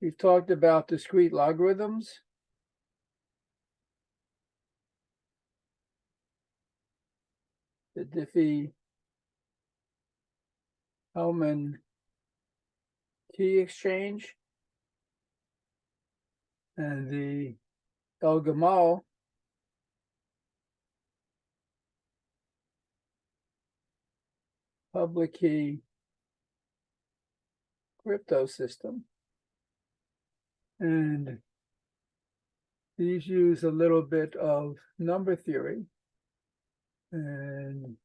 We've talked about discrete logarithms. The Diffie-Hellman key exchange and the El-Gamal public key crypto system. And these use a little bit of number theory. And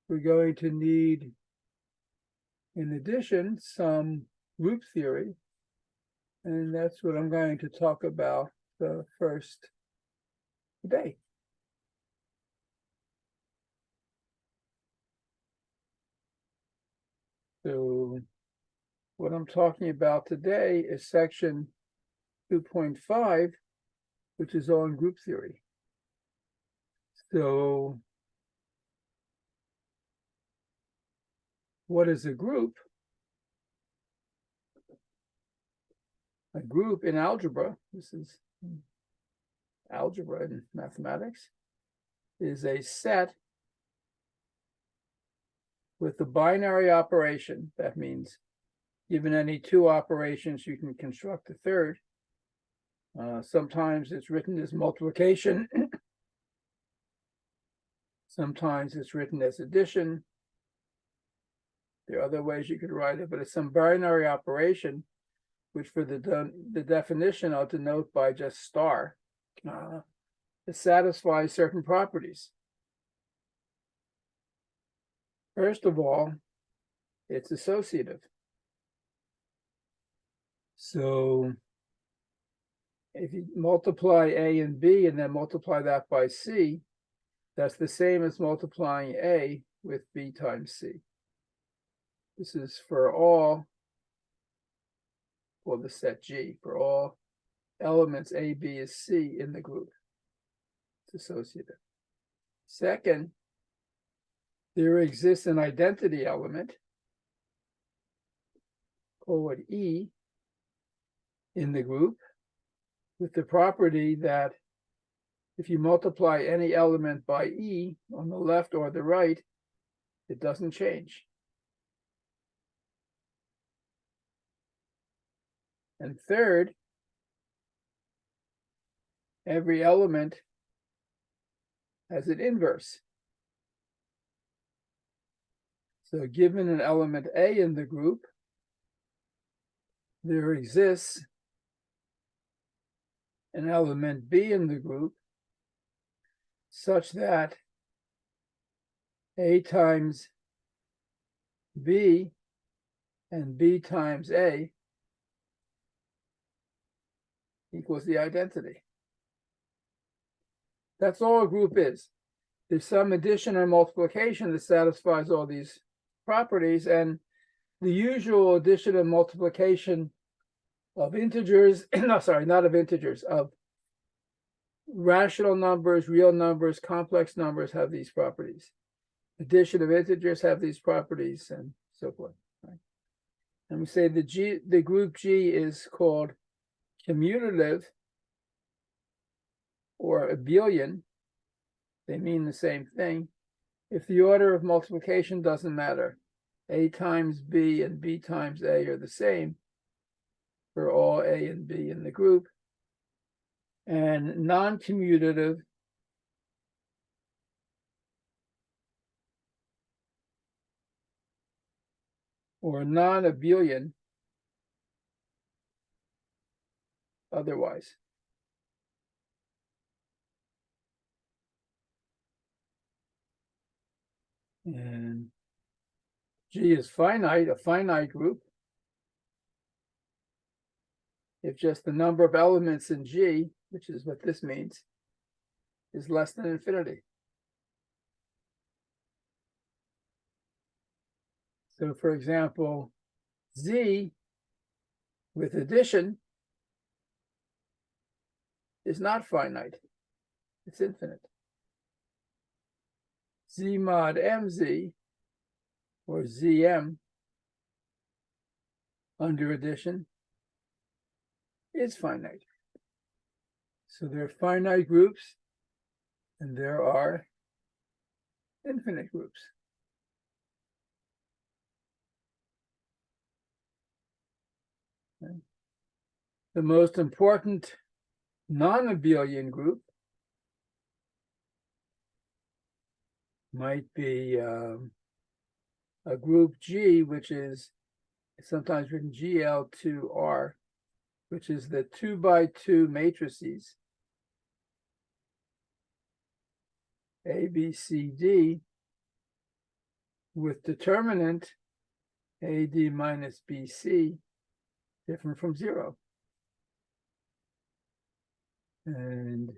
we're going to need, in addition, some group theory. And that's what I'm going to talk about first today. So what I'm talking about today is section 2.5, which is on group theory. So what is a group? A group in algebra, this is algebra in mathematics, is a set with the binary operation. That means given any two operations, you can construct a third. Sometimes it's written as multiplication. Sometimes it's written as addition. There are other ways you could write it, but it's some binary operation, which for the definition I'll denote by just star. It satisfies certain properties. First of all, it's associative. So if you multiply A and B and then multiply that by C, that's the same as multiplying A with B times C. This is for all, well, the set G, for all elements A, B, is C in the group. It's associative. Second, there exists an identity element, call it E, in the group, with the property that if you multiply any element by E on the left or the right, it doesn't change. And third, every element has an inverse. So given an element A in the group, there exists an element B in the group such that A times B and B times A equals the identity. That's all a group is. There's some addition or multiplication that satisfies all these properties, and the usual addition and multiplication of integers, no, sorry, not of integers, of rational numbers, real numbers, complex numbers have these properties. Addition of integers have these properties, and so forth. Right? And we say the group G is called commutative or abelian. They mean the same thing. If the order of multiplication doesn't matter, A times B and B times A are the same for all A and B in the group. And non-commutative or non-abelian otherwise. And G is finite, a finite group. If just the number of elements in G, which is what this means, is less than infinity. So for example, Z with addition is not finite, it's infinite. Z mod MZ, or ZM, under addition, is finite. So there are finite groups and there are infinite groups. Okay. The most important non-abelian group might be a group G, which is sometimes written GL2R, which is the 2x2 matrices A, B, C, D with determinant AD minus BC different from 0. And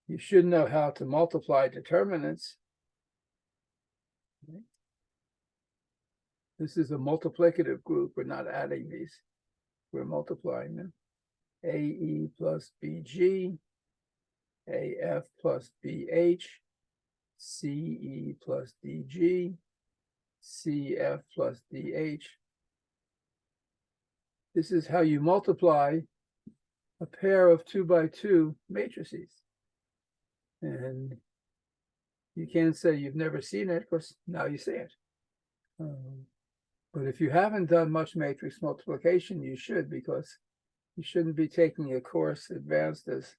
you should know how to multiply determinants. Okay. This is a multiplicative group. We're not adding these. We're multiplying them. AE plus BG, AF plus BH, CE plus DG, CF plus DH. This is how you multiply a pair of 2x2 matrices. And you can't say you've never seen it because now you see it. But if you haven't done much matrix multiplication, you should, because you shouldn't be taking a course advanced as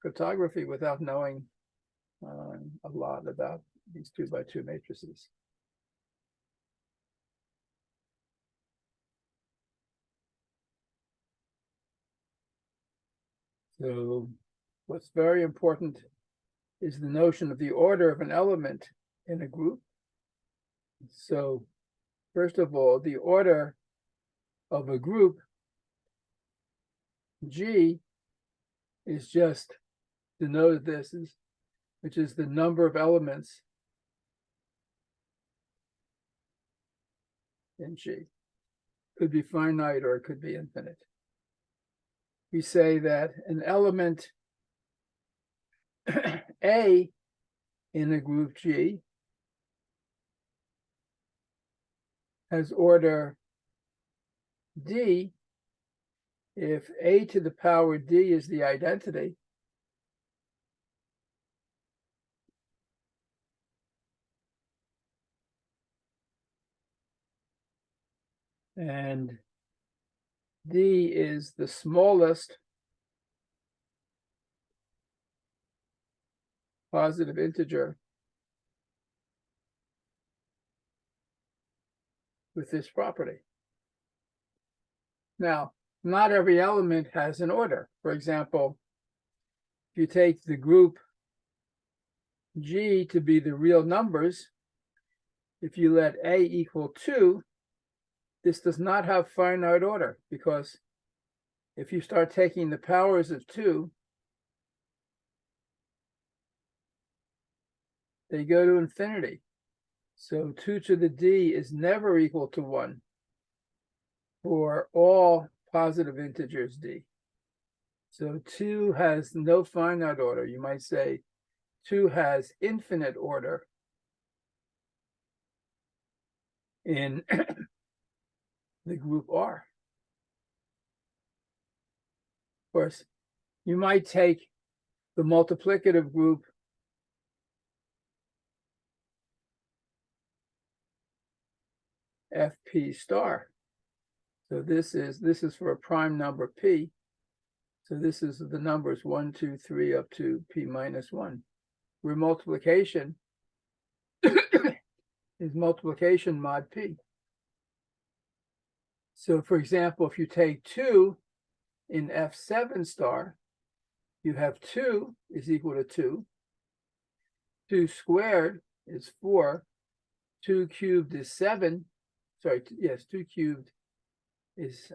cryptography without knowing a lot about these 2x2 matrices. So what's very important is the notion of the order of an element in a group. So first of all, the order of a group G is just denoted this, which is the number of elements in G. Could be finite or it could be infinite. We say that an element A in a group G has order D if A to the power D is the identity, and D is the smallest positive integer with this property. Now, not every element has an order. For example, if you take the group G to be the real numbers, if you let A equal 2, this does not have finite order, because if you start taking the powers of 2, they go to infinity. So 2 to the D is never equal to 1 for all positive integers D. So 2 has no finite order. You might say 2 has infinite order in the group R. Of course, you might take the multiplicative group FP star. So this is for a prime number P. So this is the numbers 1, 2, 3 up to P minus 1, where multiplication is multiplication mod P. So for example, if you take 2 in F7 star, you have 2 is equal to 2. 2 squared is 4. 2 cubed is 7. Sorry, yes, 2 cubed is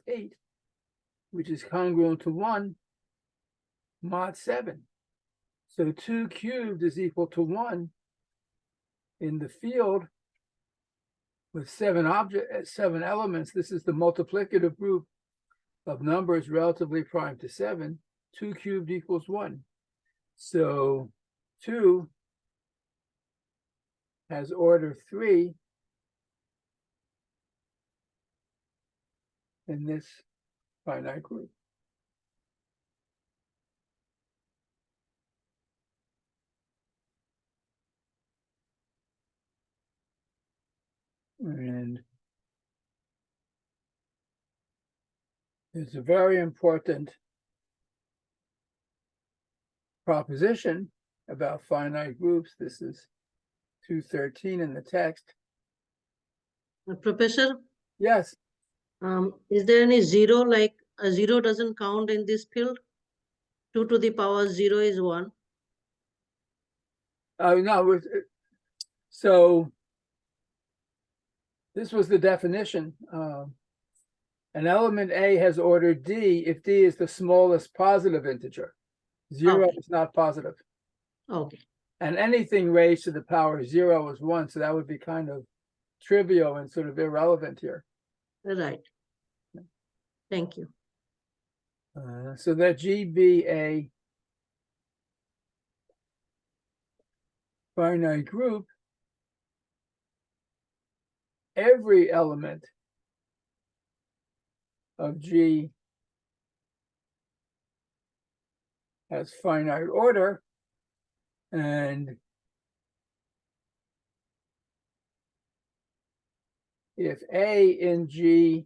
8, which is congruent to 1 mod 7. So 2 cubed is equal to 1 in the field with 7 elements. This is the multiplicative group of numbers relatively prime to 7. 2 cubed equals 1. So 2 has order 3, in this finite group. And there's a very important proposition about finite groups. This is 213 in the text. Professor, Yes. is there any zero, like a zero doesn't count in this field? 2 to the power 0 is 1. No, so this was the definition. An element A has order D if D is the smallest positive integer. 0 Okay. is not positive. Okay. And anything raised to the power 0 is 1, so that would be kind of trivial and sort of irrelevant here. Right. Thank you. So that G be a finite group, every element of G has finite order, and if A in G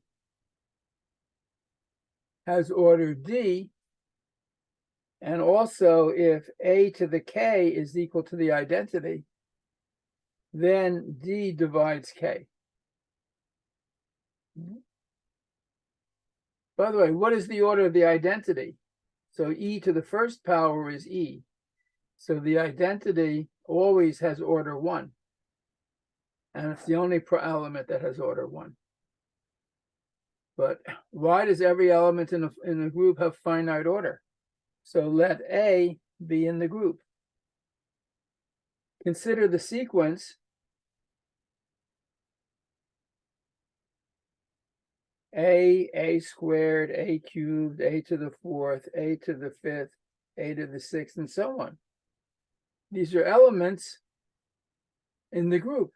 has order D, and also if A to the K is equal to the identity, then D divides K. By the way, what is the order of the identity? So E to the first power is E. So the identity always has order 1. And it's the only element that has order 1. But why does every element in a group have finite order? So let A be in the group. Consider the sequence A squared, A cubed, A to the 4th, A to the 5th, A to the 6th, and so on. These are elements in the group,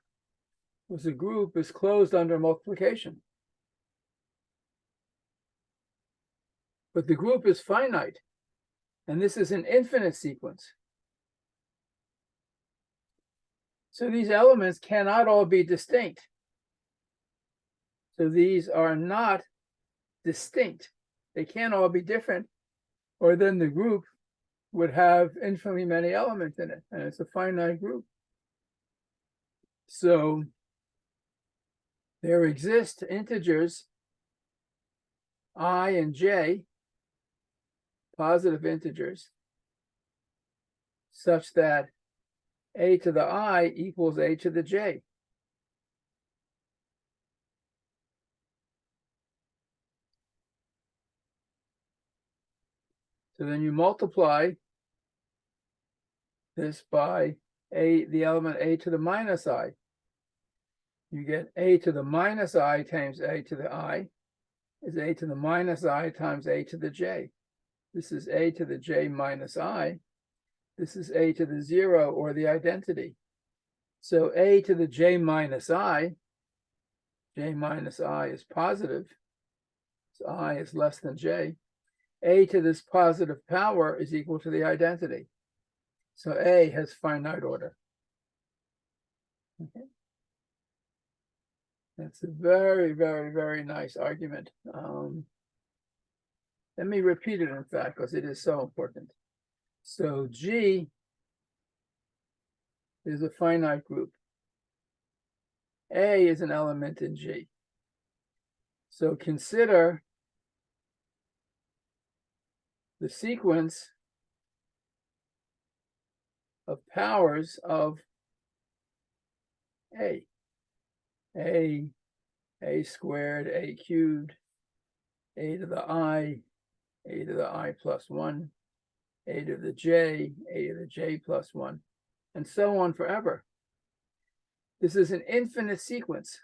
because the group is closed under multiplication. But the group is finite, and this is an infinite sequence. So these elements cannot all be distinct. So these are not distinct. They can't all be different, or then the group would have infinitely many elements in it, and it's a finite group. So there exist integers I and j, positive integers, such that a to the I equals a to the j. So then you multiply this by the element a to the minus I. You get a to the minus I times a to the I is a to the minus I times a to the j. This is a to the j minus I. This is a to the 0, or the identity. So a to the j minus I is positive. So I is less than j. A to this positive power is equal to the identity. So A has finite order. Okay. That's a very, very, very nice argument. Let me repeat it, in fact, because it is so important. So G is a finite group. A is an element in G. So consider the sequence of powers of A squared, A cubed, A to the I plus 1, A to the J plus 1, and so on forever. This is an infinite sequence.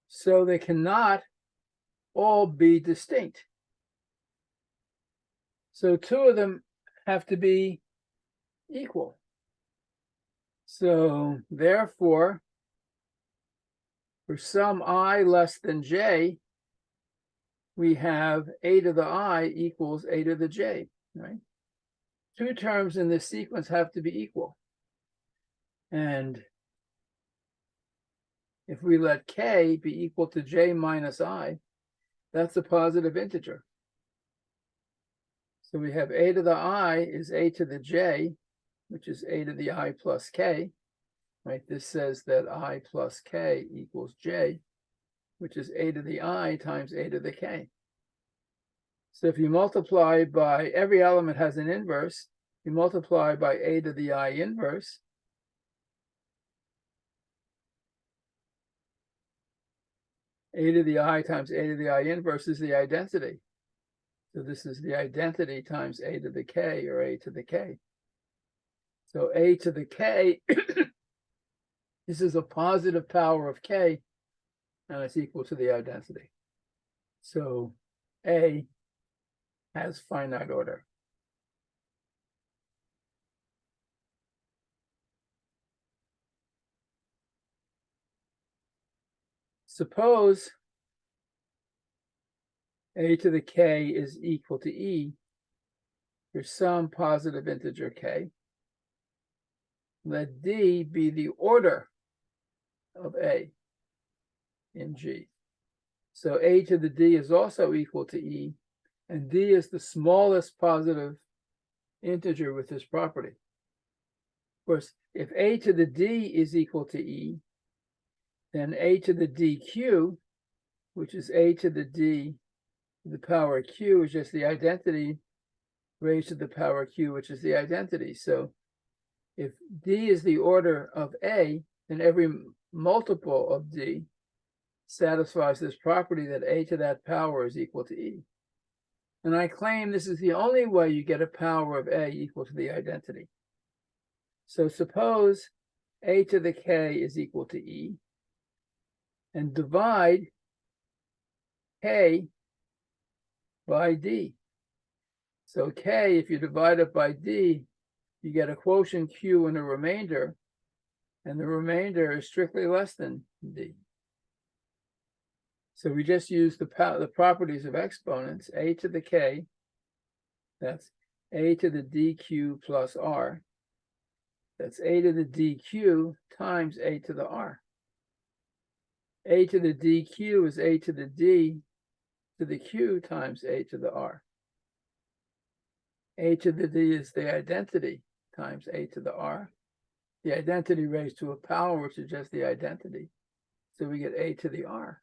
So they cannot all be distinct. So two of them have to be equal. So therefore, for some I less than j, we have a to the I equals a to the j, right? Two terms in this sequence have to be equal. And if we let k be equal to j minus I, that's a positive integer. So we have a to the I is a to the j, which is a to the I plus k, right? This says that I plus k equals j, which is a to the I times a to the k. So if you multiply by, every element has an inverse, you multiply by a to the I inverse, a to the I times a to the I inverse is the identity. So this is the identity times a to the k, or a to the k. So a to the k, this is a positive power of k, and it's equal to the identity. So a has finite order. Suppose a to the k is equal to e for some positive integer k. Let d be the order of a in G. So a to the d is also equal to e, and d is the smallest positive integer with this property. Of course, if a to the d is equal to e, then a to the dq, which is a to the d to the power q, is just the identity raised to the power q, which is the identity. So if d is the order of a, then every multiple of d satisfies this property that a to that power is equal to e. And I claim this is the only way you get a power of a equal to the identity. So suppose a to the k is equal to e, and divide k by d. So k, if you divide it by d, you get a quotient q and a remainder, and the remainder is strictly less than d. So we just use the properties of exponents, a to the k, that's a to the dq plus r, that's a to the dq times a to the r. A to the dq is a to the d to the q times a to the r. A to the d is the identity times a to the r. The identity raised to a power, which is just the identity. So we get a to the r.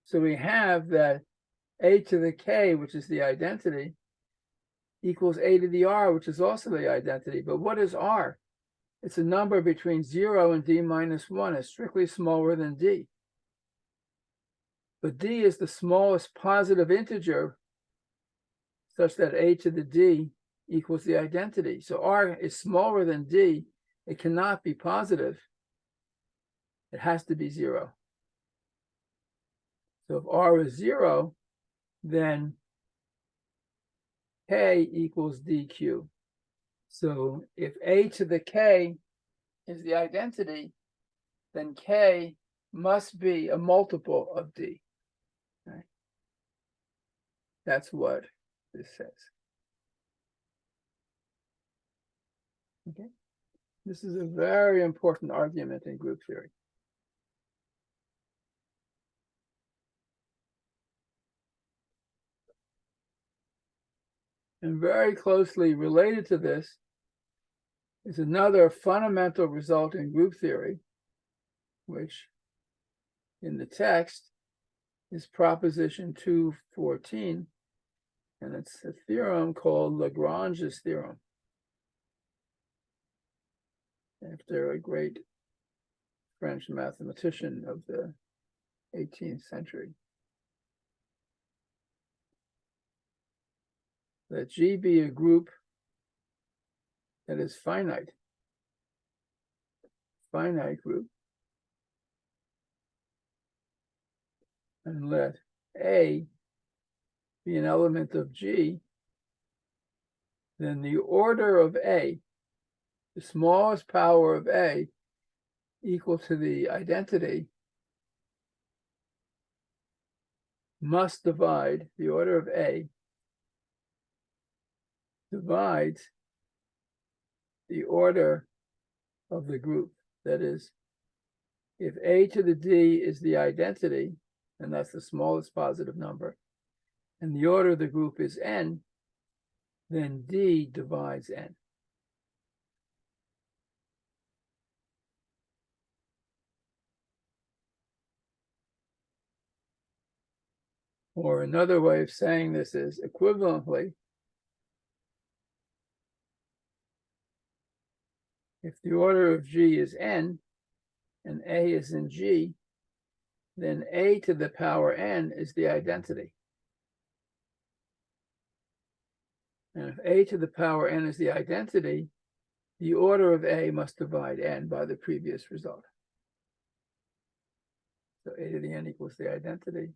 So we have that a to the k, which is the identity, equals a to the r, which is also the identity. But what is r? It's a number between 0 and d minus 1. It's strictly smaller than d. But d is the smallest positive integer such that a to the d equals the identity. So r is smaller than d. It cannot be positive. It has to be 0. So if r is 0, then k equals dq. So if a to the k is the identity, then k must be a multiple of d. Right? That's what this says. Okay. This is a very important argument in group theory. And very closely related to this is another fundamental result in group theory, which in the text is proposition 214, and it's a theorem called Lagrange's theorem, after a great French mathematician of the 18th century. Let G be a group that is finite group, and let A be an element of G, then the order of A, the smallest power of A, equal to the identity, must divide, the order of A divides the order of the group. That is, if A to the D is the identity, and that's the smallest positive number, and the order of the group is n, then D divides n. Or another way of saying this is equivalently, if the order of G is n and A is in G, then A to the power n is the identity. And if A to the power n is the identity, the order of A must divide n by the previous result. So A to the n equals the identity,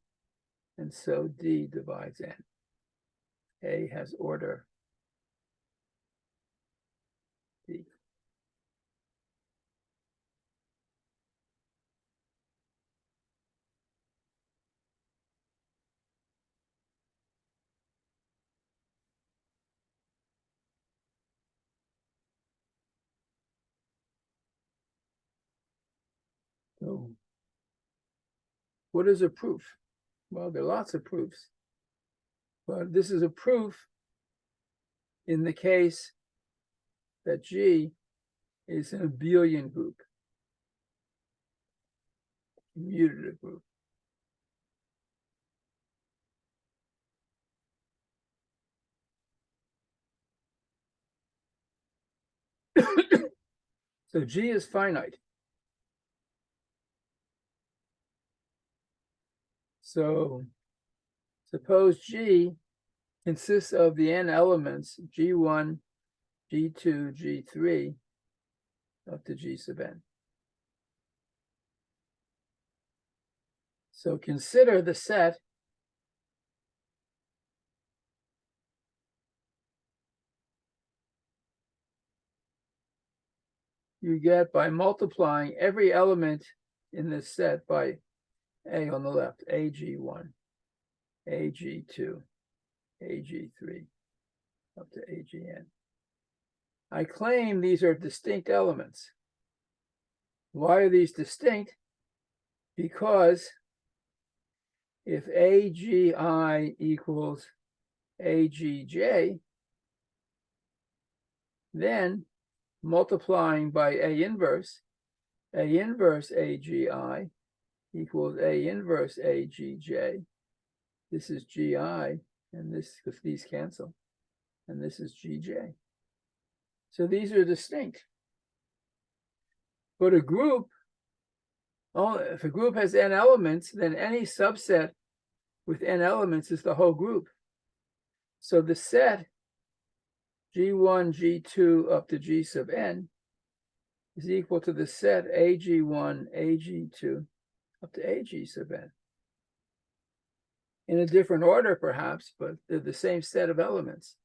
and so D divides n. A has order D. So what is a proof? Well, there are lots of proofs, but this is a proof in the case that G is an abelian group, commutative group. So G is finite. So suppose G consists of the n elements G1, G2, G3 up to G sub n. So consider the set you get by multiplying every element in this set by A on the left, AG1, AG2, AG3, up to AGN. I claim these are distinct elements. Why are these distinct? Because if AGI equals AGJ, then multiplying by A inverse AGI equals A inverse AGJ. This is GI, and this, because these cancel, and this is GJ. So these are distinct. But a group, if a group has n elements, then any subset with n elements is the whole group. So the set G1, G2 up to G sub n is equal to the set AG1, AG2 up to AG sub n. In a different order, perhaps, but they're the same set of elements.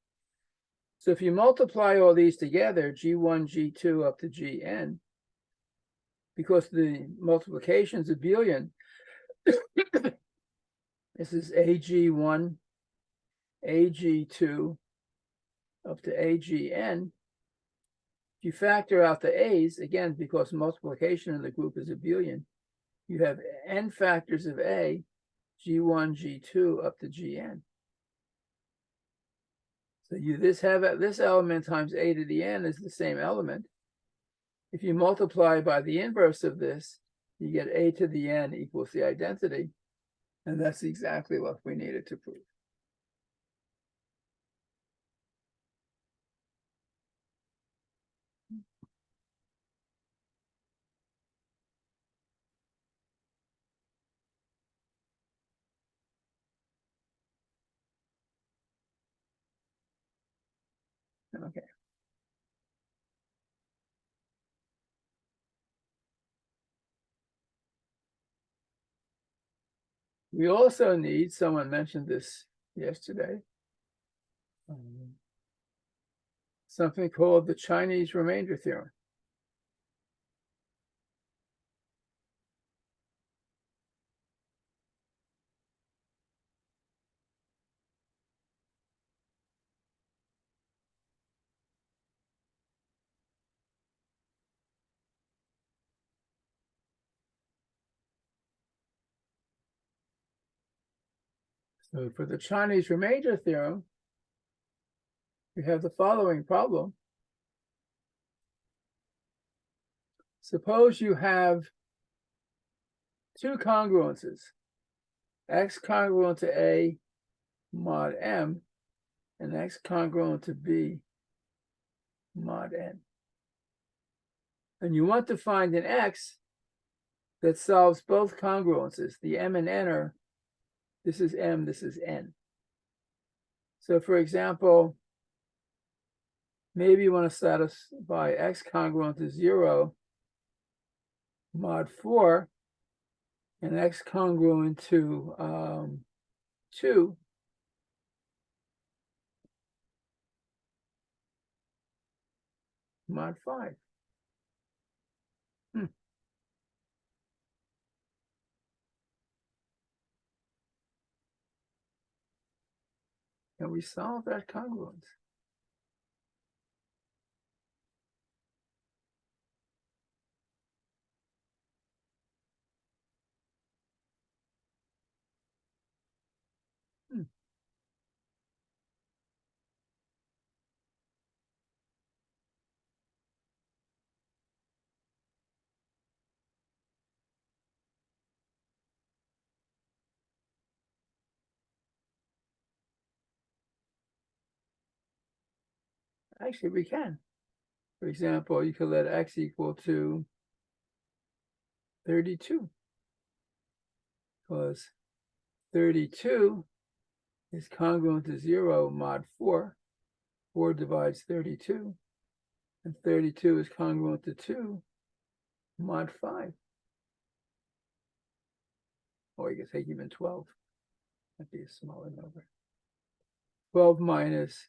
So if you multiply all these together, G1, G2 up to Gn, because the multiplication is abelian, this is AG1, AG2 up to AGN. If you factor out the A's, again, because multiplication in the group is abelian, you have n factors of A, G1, G2 up to Gn. So this element times A to the n is the same element. If you multiply by the inverse of this, you get A to the n equals the identity. And that's exactly what we needed to prove. Okay. We also need, someone mentioned this yesterday, something called the Chinese remainder theorem. So for the Chinese remainder theorem, we have the following problem. Suppose you have two congruences, x congruent to A mod M and x congruent to B mod N. And you want to find an x that solves both congruences. The M and N are, this is M, this is N. So for example, maybe you want to satisfy x congruent to 0 mod 4 and x congruent to 2 mod 5. Can we solve that congruence? Actually, we can. For example, you could let x equal to 32, because 32 is congruent to 0 mod 4. 4 divides 32, and 32 is congruent to 2 mod 5. Or you could take even 12. That'd be a smaller number. 12 minus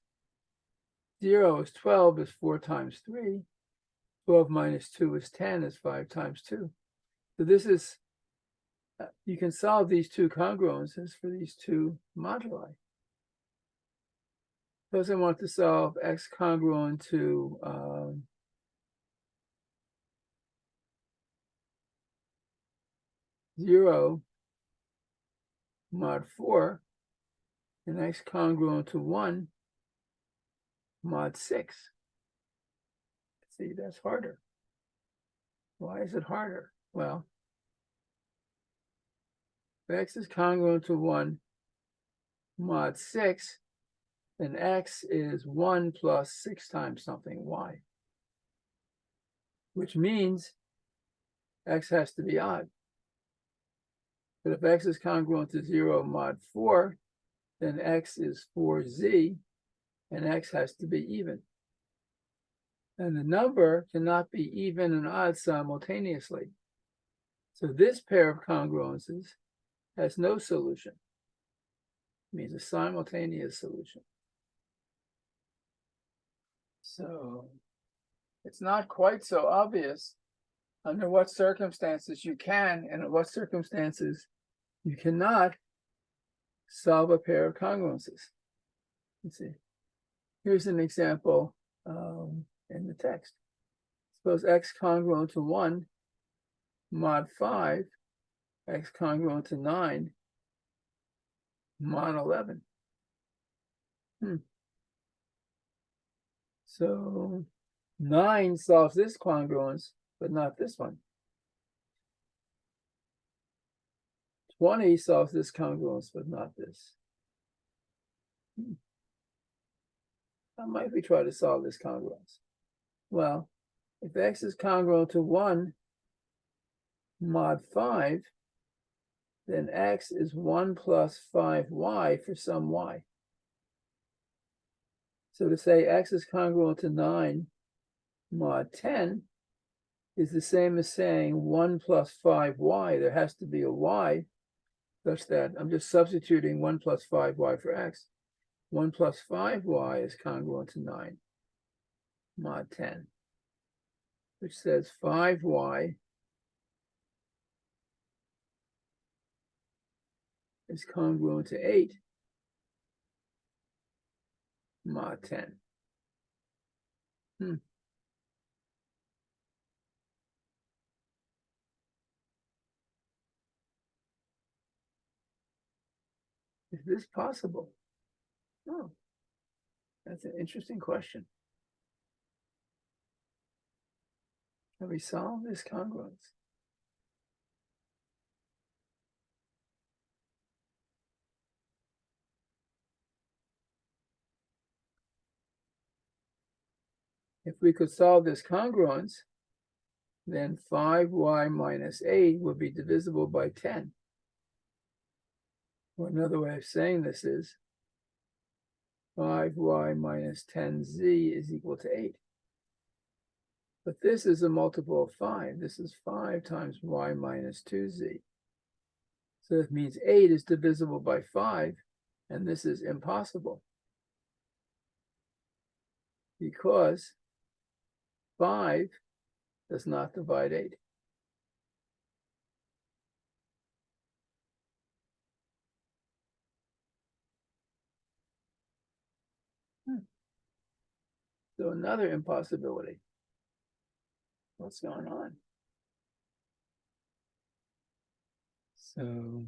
0 is 12, is 4 times 3. 12 minus 2 is 10, is 5 times 2. So this is, you can solve these two congruences for these two moduli. Suppose I want to solve x congruent to 0 mod 4 and x congruent to 1 mod 6. See, that's harder. Why is it harder? Well, if x is congruent to 1 mod 6, then x is 1 plus 6 times something, y. Which means x has to be odd. But if x is congruent to 0 mod 4, then x is 4z, and x has to be even. And the number cannot be even and odd simultaneously. So this pair of congruences has no solution. It means a simultaneous solution. So it's not quite so obvious under what circumstances you can and at what circumstances you cannot solve a pair of congruences. Let's see. Here's an example in the text. Suppose x congruent to 1 mod 5, x congruent to 9 mod 11. So 9 solves this congruence, but not this one. 20 solves this congruence, but not this. How might we try to solve this congruence? Well, if x is congruent to 1 mod 5, then x is 1 plus 5y for some y. So to say x is congruent to 9 mod 10 is the same as saying 1 plus 5y. There has to be a y such that I'm just substituting 1 plus 5y for x. 1 plus 5y is congruent to 9 mod 10, which says 5y is congruent to 8 mod 10. Is this possible? Oh, that's an interesting question. Can we solve this congruence? If we could solve this congruence, then 5y minus 8 would be divisible by 10. Or another way of saying this is 5y minus 10z is equal to 8. But this is a multiple of 5. This is 5 times y minus 2z. So it means 8 is divisible by 5, and this is impossible. Because 5 does not divide 8. So another impossibility. What's going on? So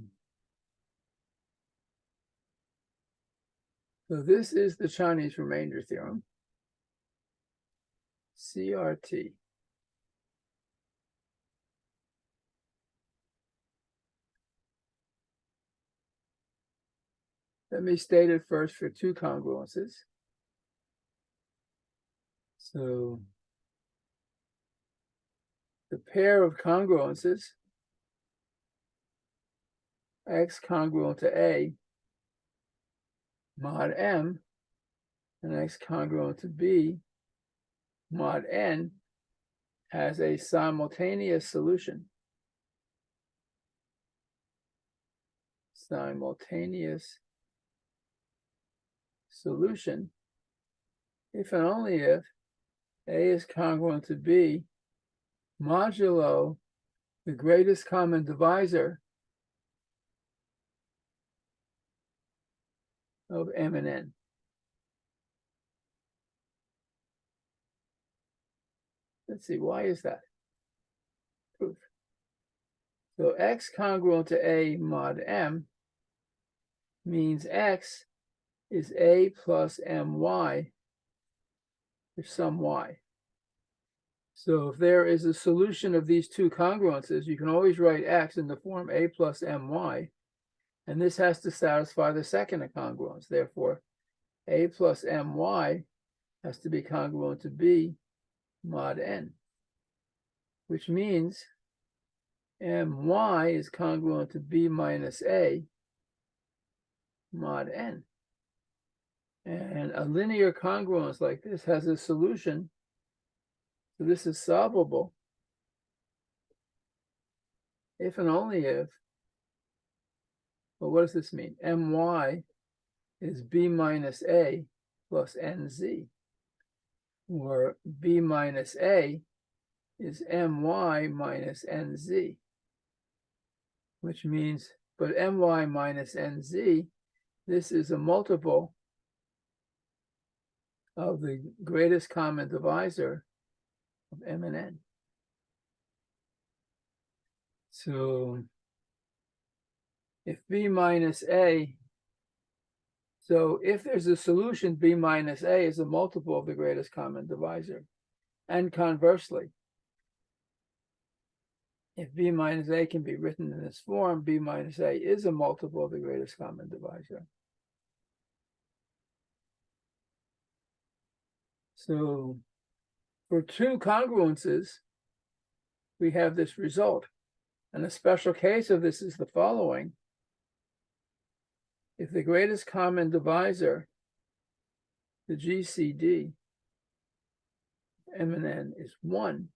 this is the Chinese remainder theorem, CRT. Let me state it first for two congruences. So the pair of congruences, X congruent to A mod M and X congruent to B mod N, has a simultaneous solution. Simultaneous solution if and only if A is congruent to B modulo the greatest common divisor of M and N. Let's see, why is that? Proof. So X congruent to A mod M means X is A plus MY for some Y. So if there is a solution of these two congruences, you can always write X in the form A plus MY, and this has to satisfy the second congruence. Therefore, A plus MY has to be congruent to B mod N, which means MY is congruent to B minus A mod N. And a linear congruence like this has a solution. So this is solvable if and only if, well, what does this mean? My is B minus A plus NZ, or B minus A is My minus NZ, which means, but My minus NZ, this is a multiple of the greatest common divisor of M and N. So if B minus A, so if there's a solution, B minus A is a multiple of the greatest common divisor. And conversely, if B minus A can be written in this form, B minus A is a multiple of the greatest common divisor. So for two congruences, we have this result. And a special case of this is the following. If the greatest common divisor, the GCD, M and N is 1,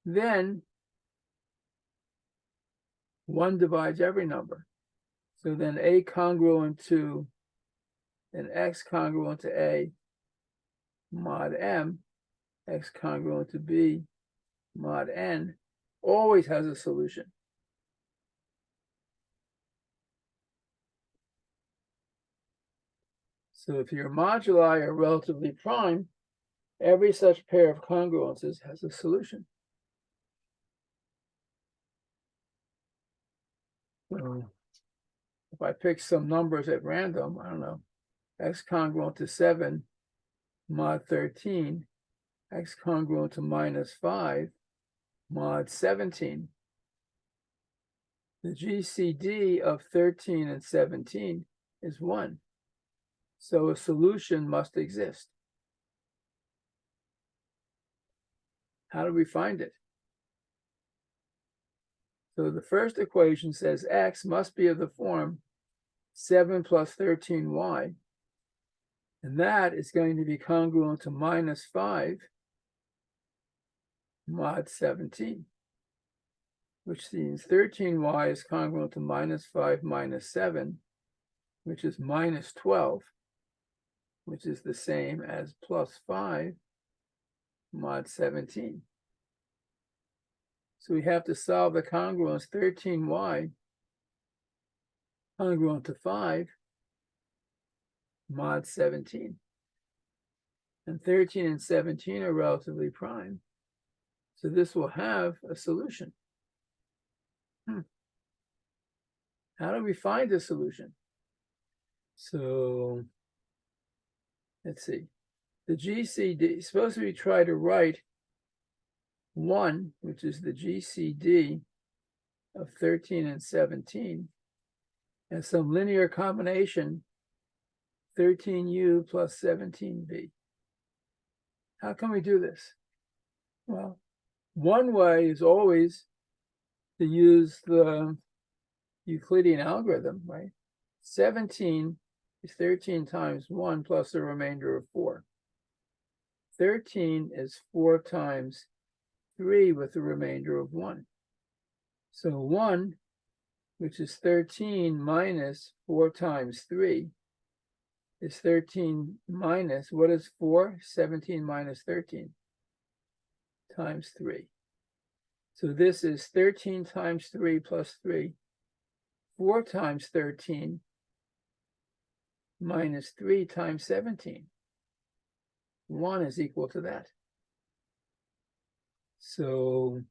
then 1 divides every number. So then A congruent to an X congruent to A mod M, X congruent to B mod N, always has a solution. So if your moduli are relatively prime, every such pair of congruences has a solution. So if I pick some numbers at random, I don't know, x congruent to 7 mod 13, x congruent to -5 mod 17. The GCD of 13 and 17 is 1. So a solution must exist. How do we find it? So the first equation says x must be of the form 7 plus 13y. And that is going to be congruent to -5 mod 17, which means 13y is congruent to -5 minus 7, which is -12, which is the same as +5 mod 17. So we have to solve the congruence 13y congruent to 5 mod 17. And 13 and 17 are relatively prime. So this will have a solution. How do we find a solution? So let's see. The GCD is supposed to be try to write 1, which is the GCD of 13 and 17, as some linear combination 13u plus 17v. How can we do this? Well, one way is always to use the Euclidean algorithm, right? 17 is 13 times 1 plus the remainder of 4. 13 is 4 times 3 with the remainder of 1. So 1, which is 13 minus 4 times 3, is 13 minus, what is 4? 17 minus 13 times 3. So this is 13 times 3 plus 3, 4 times 13 minus 3 times 17. 1 is equal to that. So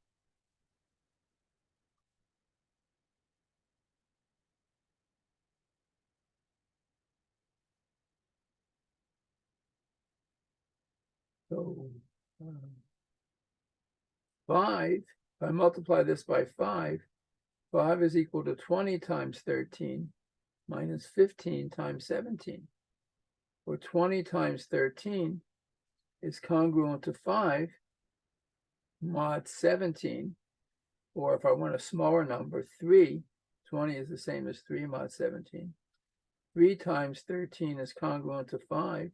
So 5, if I multiply this by 5, 5 is equal to 20 times 13 minus 15 times 17, where 20 times 13 is congruent to 5 mod 17, or if I want a smaller number, 3, 20 is the same as 3 mod 17. 3 times 13 is congruent to 5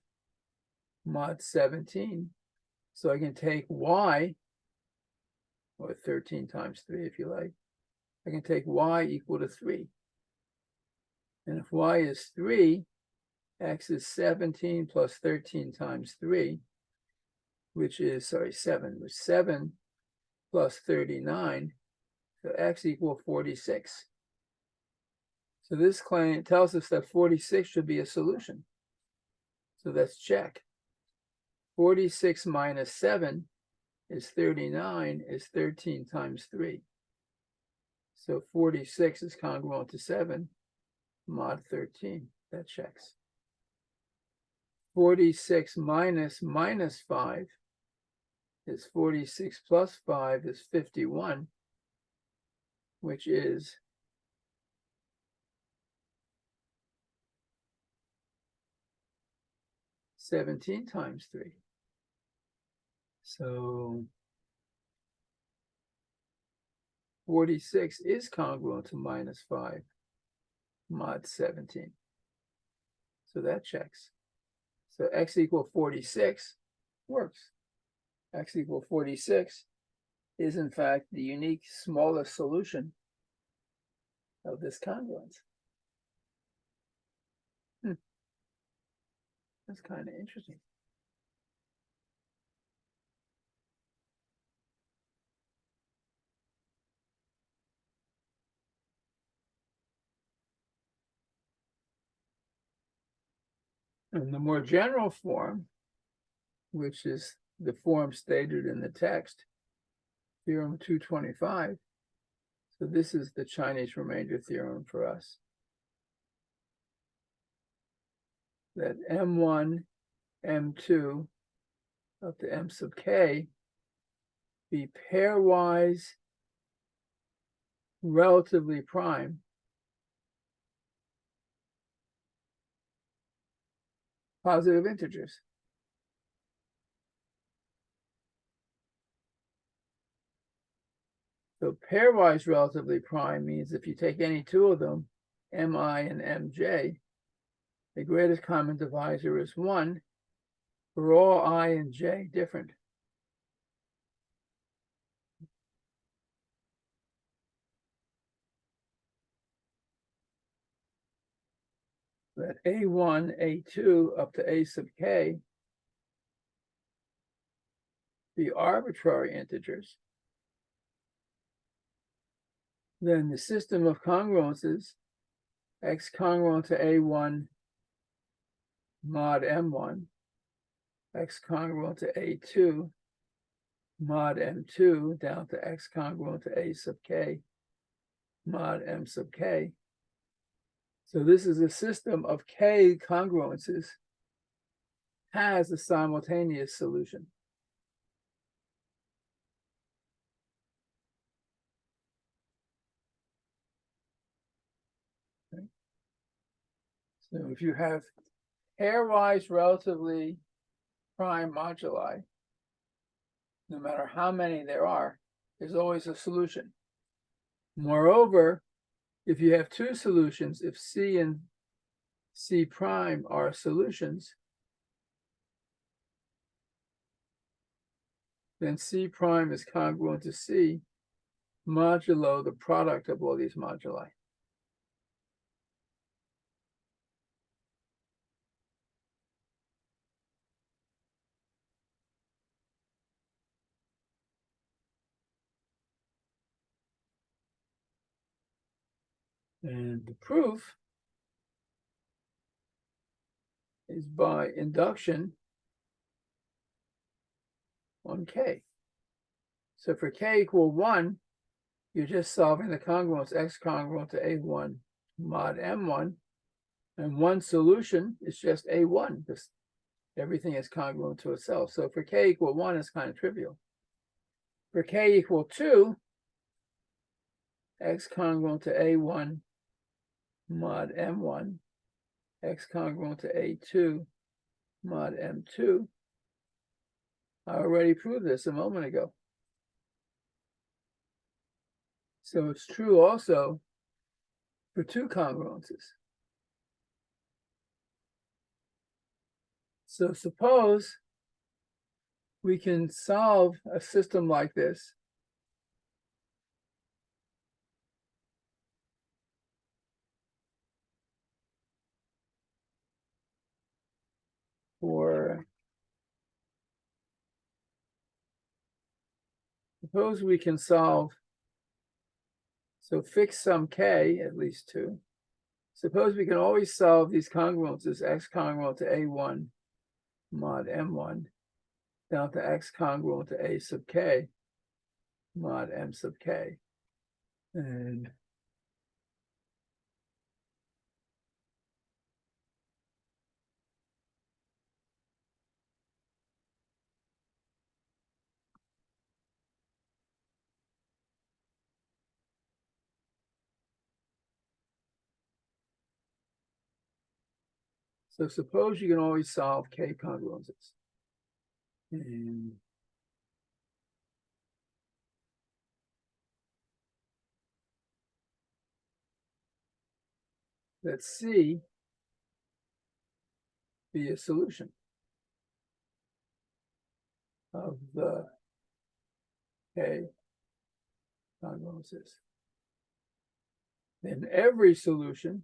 mod 17. So I can take y, or 13 times 3 if you like. I can take y equal to 3. And if y is 3, x is 17 plus 13 times 3, which is, 7, which 7 plus 39, so x equals 46. So this claim tells us that 46 should be a solution. So let's check. 46 minus 7 is 39, is 13 times 3. So 46 is congruent to 7 mod 13. That checks. 46 minus 5 is 46 plus 5 is 51, which is 17 times 3. So 46 is congruent to -5 mod 17. So that checks. So x equal 46 works. X equal 46 is in fact the unique smallest solution of this congruence. That's kind of interesting. And the more general form, which is the form stated in the text, theorem 225. So this is the Chinese remainder theorem for us. that M1, M2 up to M sub k be pairwise relatively prime positive integers. So pairwise relatively prime means if you take any two of them, Mi and Mj, the greatest common divisor is 1 for all I and j different. That A1, A2 up to A sub k be arbitrary integers. Then the system of congruences, x congruent to A1 mod M1, x congruent to A2 mod M2 down to x congruent to A sub k mod M sub k. So this is a system of k congruences has a simultaneous solution. Okay. So if you have pairwise relatively prime moduli, no matter how many there are, there's always a solution. Moreover, if you have two solutions, if C and C prime are solutions, then C prime is congruent to C modulo the product of all these moduli. And the proof is by induction on K. So for K equal 1, you're just solving the congruence x congruent to A1 mod M1. And one solution is just A1 because everything is congruent to itself. So for K equal 1, it's kind of trivial. For K equal 2, x congruent to A1 mod M1, x congruent to A2 mod M2. I already proved this a moment ago. So it's true also for two congruences. So suppose we can solve a system like this for, suppose we can solve, so fix some k, at least 2. Suppose we can always solve these congruences, x congruent to A1 mod M1 down to x congruent to A sub k mod M sub k. And so suppose you can always solve k congruences. And let C be a solution of the k congruences. Then every solution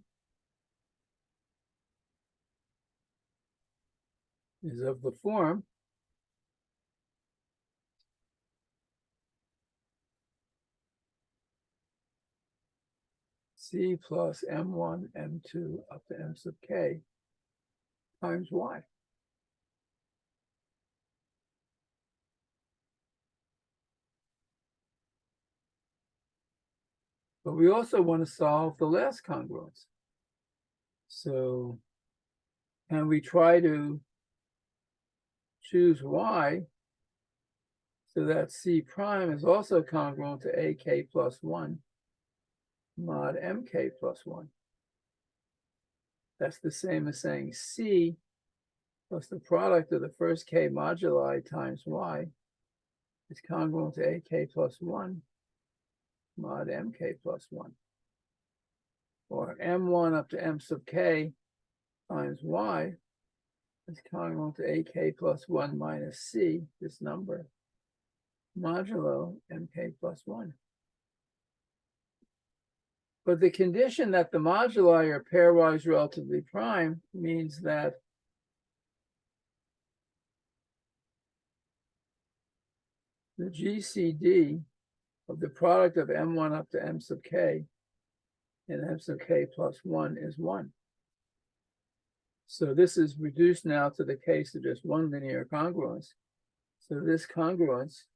is of the form C plus M1, M2 up to M sub k times y. But we also want to solve the last congruence. So and we try to choose y so that C prime is also congruent to AK plus 1 mod MK plus 1. That's the same as saying C plus the product of the first K moduli times Y is congruent to AK plus 1 mod MK plus 1. Or M1 up to M sub K times Y is congruent to AK plus 1 minus C, this number, modulo MK plus 1. But the condition that the moduli are pairwise relatively prime means that the GCD of the product of M1 up to M sub K and M sub K plus 1 is 1. So this is reduced now to the case of just one linear congruence. So this congruence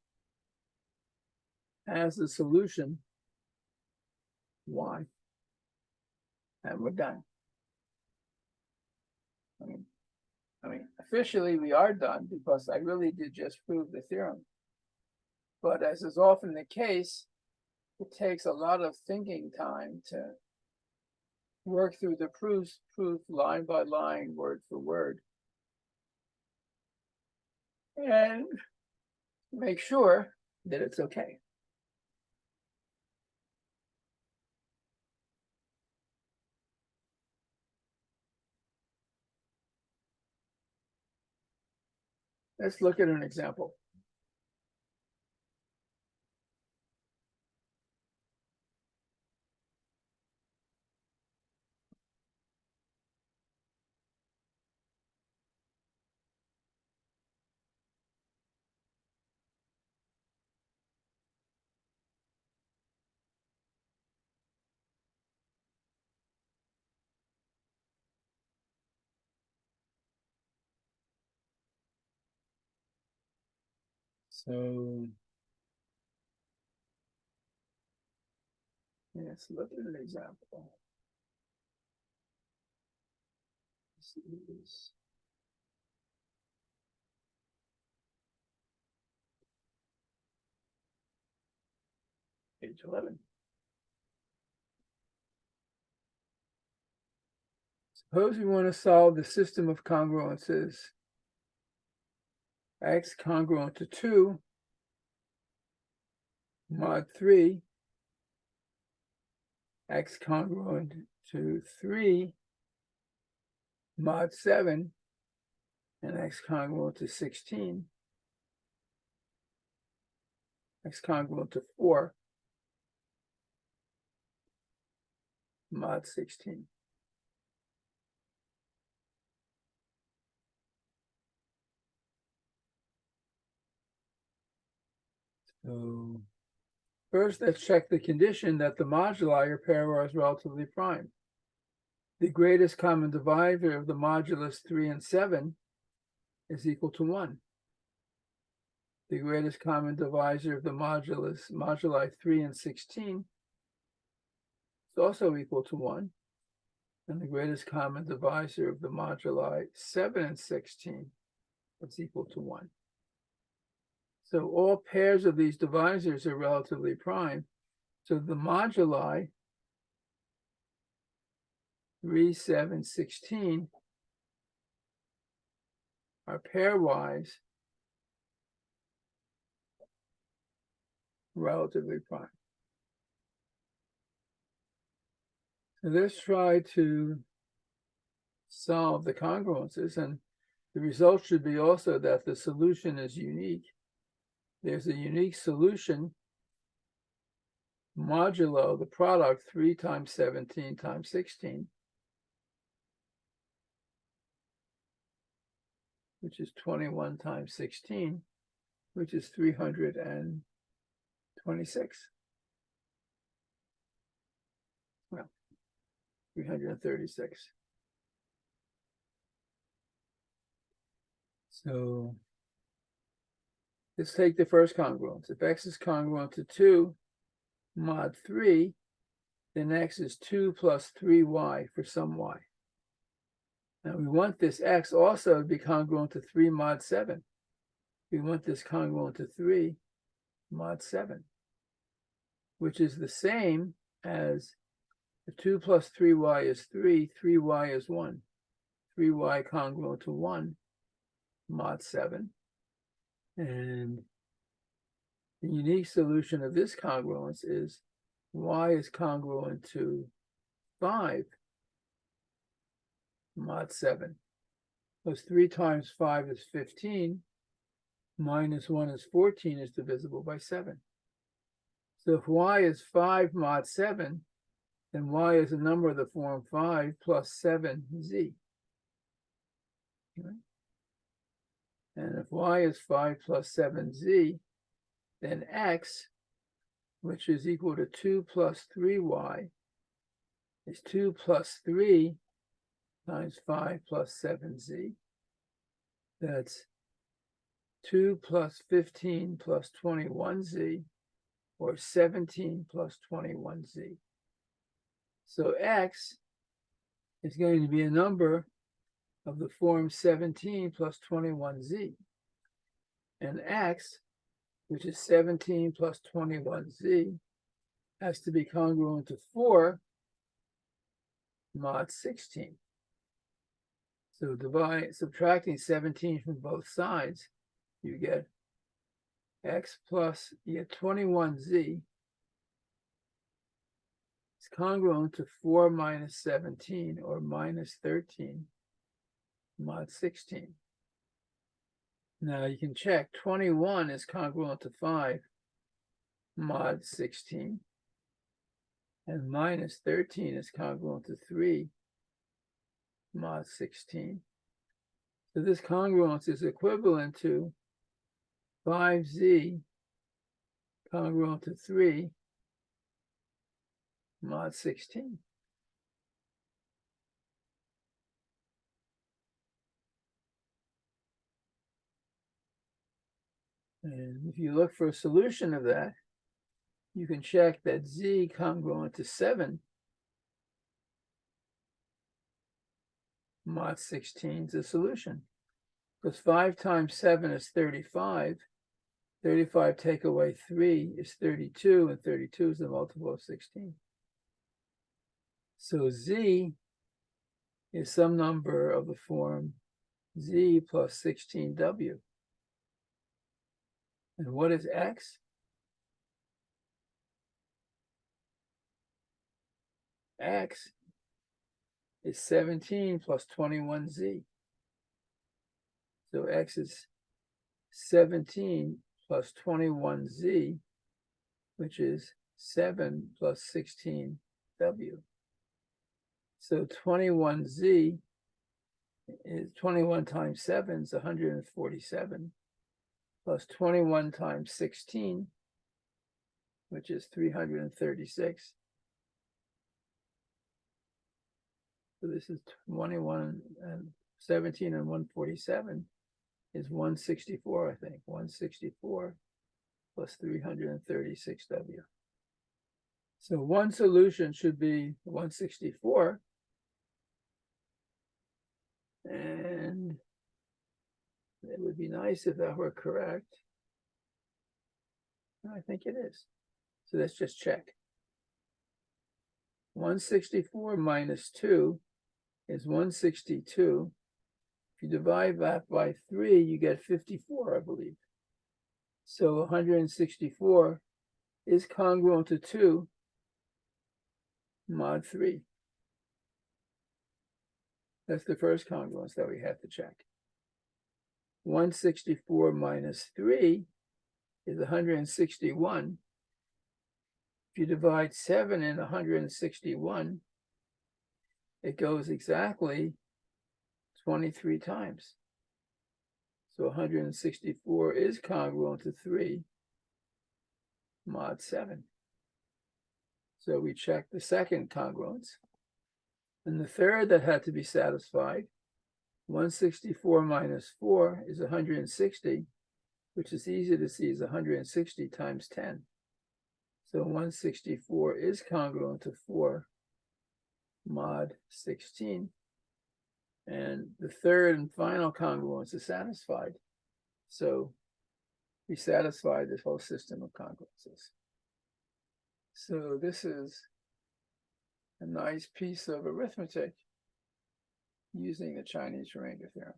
has the solution Y, and we're done. I mean, officially we are done because I really did just prove the theorem. But as is often the case, it takes a lot of thinking time to work through the proof line by line, word for word, and make sure that it's okay. Let's look at an example. So let's look at an example. This is page 11. Suppose we want to solve the system of congruences X congruent to 2 mod 3, X congruent to 3 mod 7, and X congruent to 16, X congruent to 4 mod 16. So first, let's check the condition that the moduli are pairwise relatively prime. The greatest common divisor of the modulus 3 and 7 is equal to 1. The greatest common divisor of the moduli 3 and 16 is also equal to 1. And the greatest common divisor of the moduli 7 and 16 is equal to 1. So all pairs of these divisors are relatively prime. So the moduli 3, 7, 16 are pairwise relatively prime. So let's try to solve the congruences, and the result should be also that the solution is unique. There's a unique solution modulo the product 3 times 17 times 16, which is 21 times 16, which is 326. Well, 336. So let's take the first congruence. If X is congruent to 2 mod 3, then X is 2 plus 3Y for some Y. Now we want this x also to be congruent to 3 mod 7. We want this congruent to 3 mod 7, which is the same as the 2 plus 3y is 3, 3y is 1. 3y congruent to 1 mod 7. And the unique solution of this congruence is y is congruent to 5 mod 7. Because 3 times 5 is 15, minus 1 is 14, is divisible by 7. So if y is 5 mod 7, then y is a number of the form 5 plus 7z. Okay. And if y is 5 plus 7z, then x, which is equal to 2 plus 3y, is 2 plus 3 times 5 plus 7z. That's 2 plus 15 plus 21z, or 17 plus 21z. So x is going to be a number of the form 17 plus 21z. And x, which is 17 plus 21z, has to be congruent to 4 mod 16. So subtracting 17 from both sides, you get x plus, you get 21z is congruent to 4 minus 17, or minus 13 mod 16. Now you can check 21 is congruent to 5 mod 16, and minus 13 is congruent to 3 mod 16. So this congruence is equivalent to 5z congruent to 3 mod 16. And if you look for a solution of that, you can check that z congruent to 7 mod 16 is a solution. Because 5 times 7 is 35. 35 take away 3 is 32, and 32 is the multiple of 16. So z is some number of the form z plus 16w. And what is x? X is 17 plus 21z. So x is 17 plus 21z, which is 7 plus 16w. So 21z is 21 times 7 is 147, plus 21 times 16, which is 336. So this is 21 and 17 and 147 is 164, I think. 164 plus 336w. So one solution should be 164. And it would be nice if that were correct. I think it is. So let's just check. 164 minus 2 is 162. If you divide that by 3, you get 54, I believe. So 164 is congruent to 2 mod 3. That's the first congruence that we have to check. 164 minus 3 is 161. If you divide 7 and 161, it goes exactly 23 times. So 164 is congruent to 3 mod 7. So we check the second congruence. And the third that had to be satisfied, 164 minus 4 is 160, which is easy to see is 160 times 10. So 164 is congruent to 4 mod 16. And the third and final congruence is satisfied. So we satisfy this whole system of congruences. So this is a nice piece of arithmetic using the Chinese remainder theorem.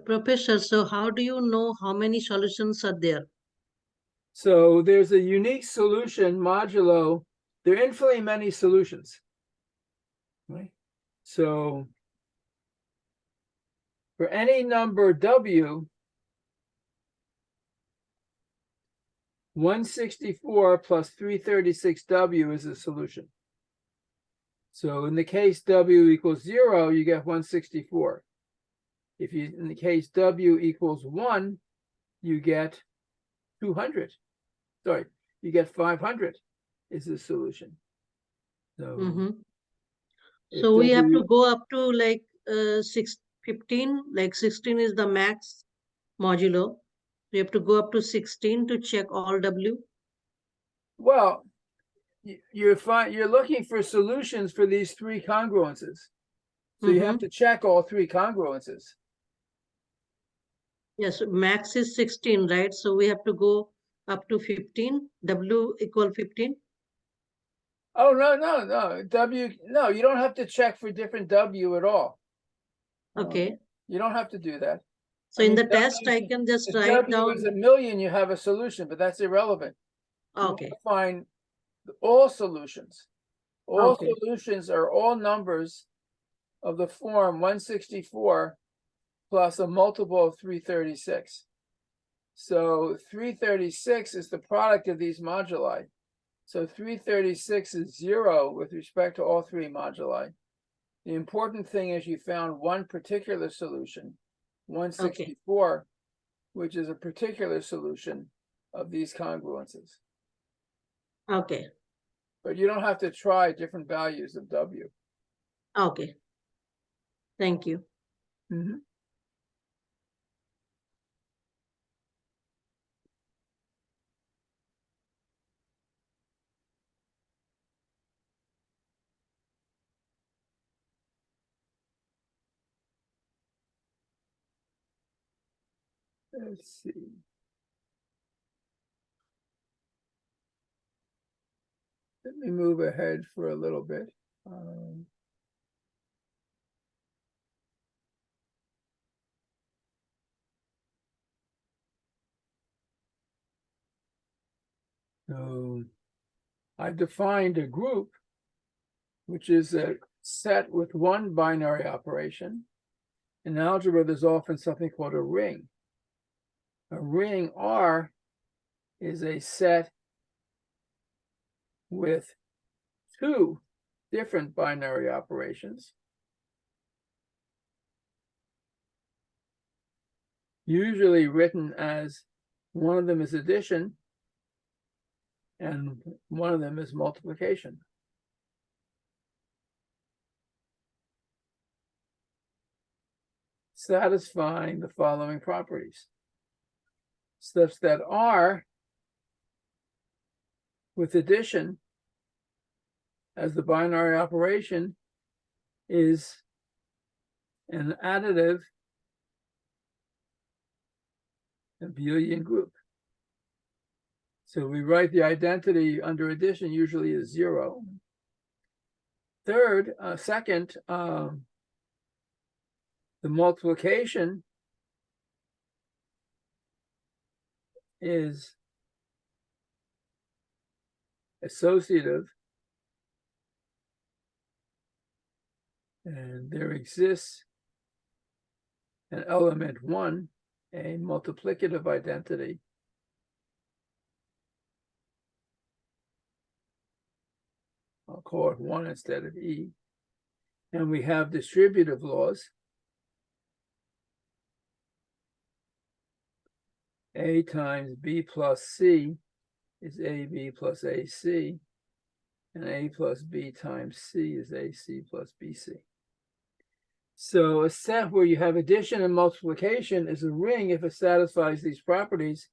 Professor, so how do you know how many solutions are there? So there's a unique solution modulo. There are infinitely many solutions. Right? So for any number W, 164 plus 336W is a solution. So in the case W equals 0, you get 164. If you, in the case W equals 1, you get 200. Sorry, you get 500 is the solution. So, So we have to go up to like 15, like 16 is the max modulo. We have to go up to 16 to check all W. well, you're looking for solutions for these three congruences. So you have to check all three congruences. Yes, max is 16, right? So we have to go up to 15, W equal 15. Oh, no. No, you don't have to check for different W at all. Okay. You don't have to do that. So in the test, I can just If write W down. is 1,000,000, you have a solution, but that's irrelevant. You want Okay. to find all solutions. All Okay. solutions are all numbers of the form 164 plus a multiple of 336. So 336 is the product of these moduli. So 336 is 0 with respect to all three moduli. The important thing is you found one particular solution, 164, which is a particular solution of these congruences. Okay. But you don't have to try different values of W. Okay. Thank you. Let's see. Let me move ahead for a little bit. So I defined a group, which is a set with one binary operation. In algebra, there's often something called a ring. A ring R is a set with two different binary operations, usually written as one of them is addition and one of them is multiplication. Satisfying the following properties, such that R with addition as the binary operation is an additive abelian group. So we write the identity under addition usually as 0. Second, the multiplication is associative, and there exists an element 1, a multiplicative identity, call it 1 instead of E. And we have distributive laws. A times B plus C is AB plus AC, and A plus B times C is AC plus BC. So a set where you have addition and multiplication is a ring if it satisfies these properties.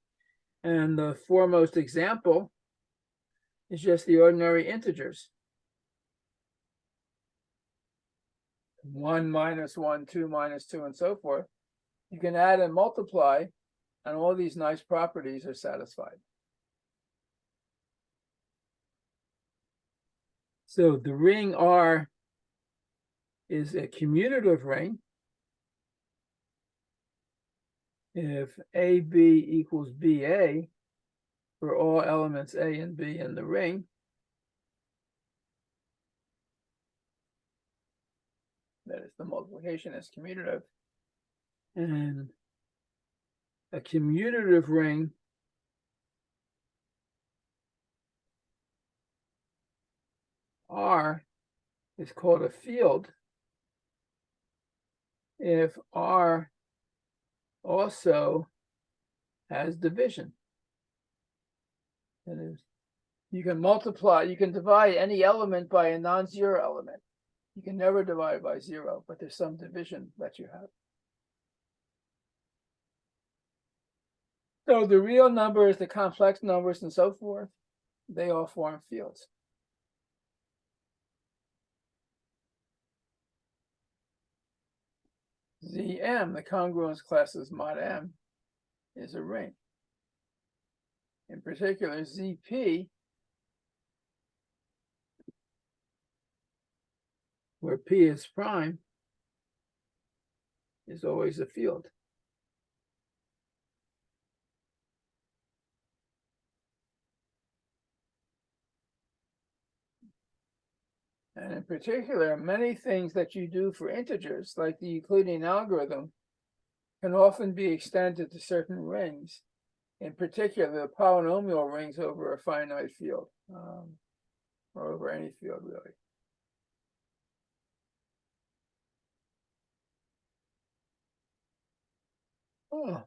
And the foremost example is just the ordinary integers. 1 minus 1, 2 minus 2, and so forth. You can add and multiply, and all these nice properties are satisfied. So the ring R is a commutative ring if AB equals BA for all elements A and B in the ring. That is, the multiplication is commutative. And a commutative ring R is called a field if R also has division. That is, you can multiply, you can divide any element by a non-zero element. You can never divide by 0, but there's some division that you have. So the real numbers, the complex numbers, and so forth, they all form fields. Zm, the congruence classes mod M, is a ring. In particular, Zp, where P is prime, is always a field. And in particular, many things that you do for integers, like the Euclidean algorithm, can often be extended to certain rings, in particular the polynomial rings over a finite field, or over any field, really. Oh.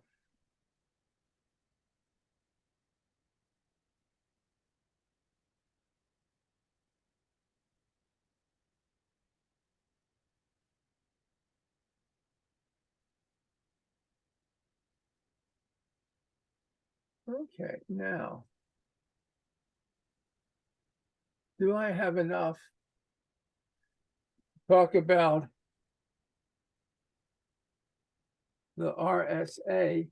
Okay, now, do I have enough to talk about the RSA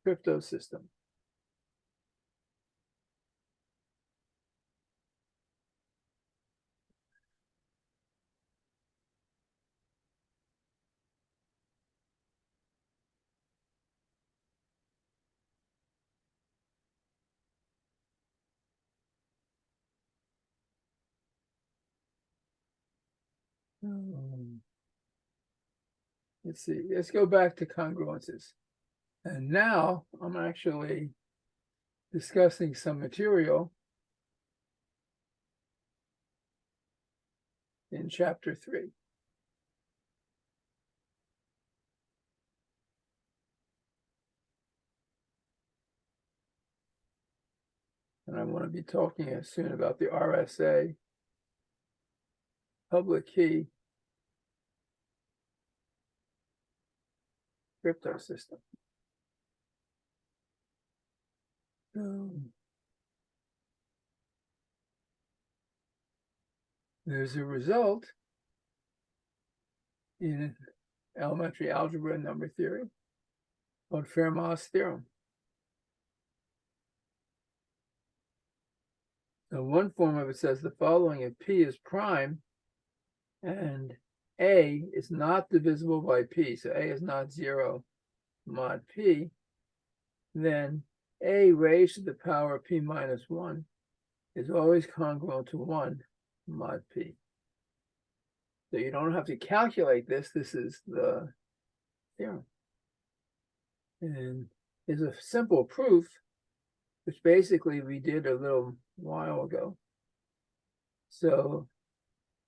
crypto system? Let's see, let's go back to congruences. And now I'm actually discussing some material in chapter 3. And I want to be talking soon about the RSA public key crypto system. There's a result in elementary algebra and number theory called Fermat's theorem. So one form of it says the following: if P is prime and A is not divisible by P, so A is not 0 mod P, then A raised to the power of P minus 1 is always congruent to 1 mod P. So you don't have to calculate this. This is the theorem. And there's a simple proof, which basically we did a little while ago. So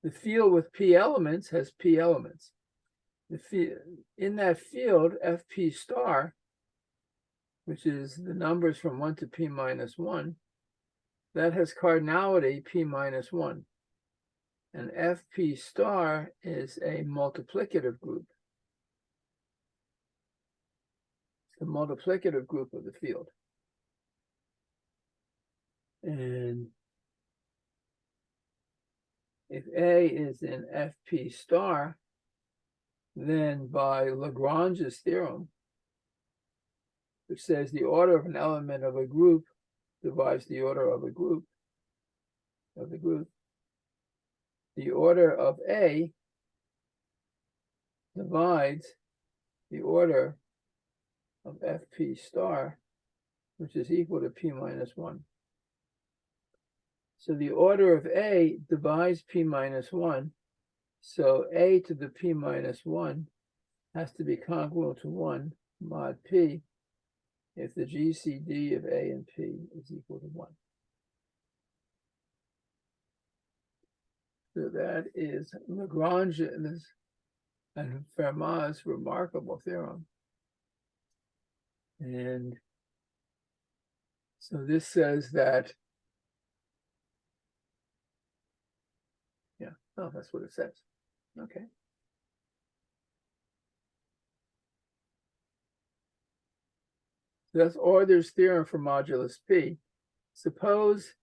the field with p elements has p elements. In that field, fp star, which is the numbers from 1 to p minus 1, that has cardinality p minus 1. And fp star is a multiplicative group. It's the multiplicative group of the field. And if A is in fp star, then by Lagrange's theorem, which says the order of an element of a group divides the order of a group, the order of A divides the order of fp star, which is equal to p minus 1. So the order of A divides p minus 1. So A to the p minus 1 has to be congruent to 1 mod p if the GCD of A and P is equal to 1. So that is Lagrange's and Fermat's remarkable theorem. And so this says that, yeah, oh, that's what it says. Okay. That's Euler's theorem for modulus P. Suppose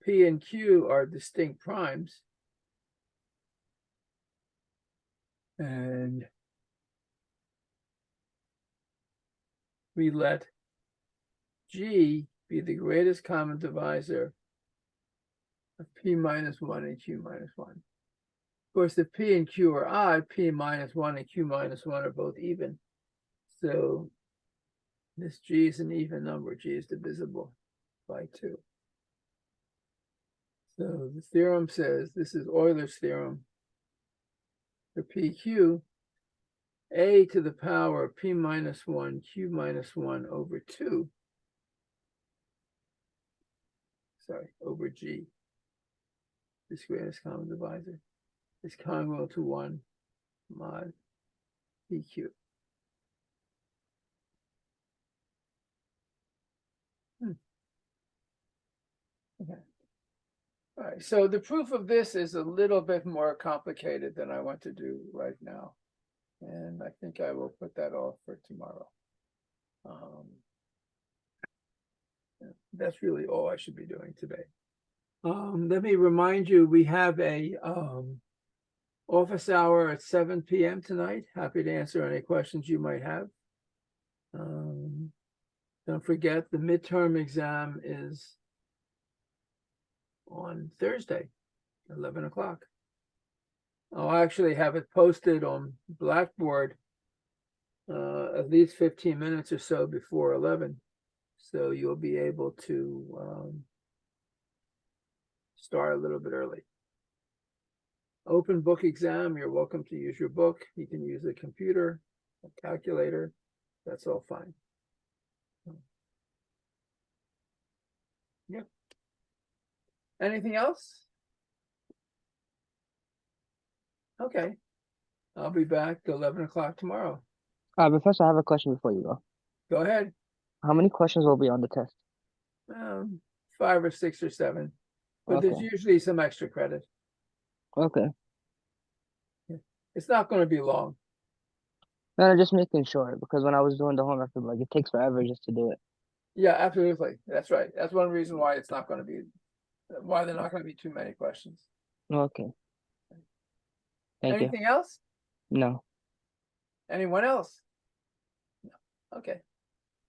P and Q are distinct primes, and we let G be the greatest common divisor of P minus 1 and Q minus 1. Of course, if P and Q are odd, P minus 1 and Q minus 1 are both even. So this G is an even number. G is divisible by 2. So the theorem says, this is Euler's theorem for PQ, A to the power of P minus 1, Q minus 1 over 2, over G, this greatest common divisor, is congruent to 1 mod PQ. Okay. All right, so the proof of this is a little bit more complicated than I want to do right now. And I think I will put that off for tomorrow. That's really all I should be doing today. Let me remind you, we have a office hour at 7 p.m. tonight. Happy to answer any questions you might have. Don't forget, the midterm exam is on Thursday, 11 o'clock. I'll actually have it posted on Blackboard at least 15 minutes or so before 11. So you'll be able to start a little bit early. Open book exam, you're welcome to use your book. You can use a computer, a calculator. That's all fine. Yeah. Anything else? Okay. I'll be back at 11 o'clock tomorrow. Professor, I have a question before you go. Go ahead. How many questions will be on the test? 5 or 6 or 7. But Okay. there's usually some extra credit. Okay. It's not going to be long. No, just making sure, because when I was doing the homework, like it takes forever just to do it. Yeah, absolutely. That's right. That's one reason why it's not going to be, why there are not going to be too many questions. Okay. Thank Anything else? you. No. Anyone else? No. Okay.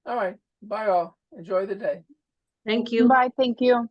All right. Bye all. Enjoy the day. Thank you. Bye. Thank you.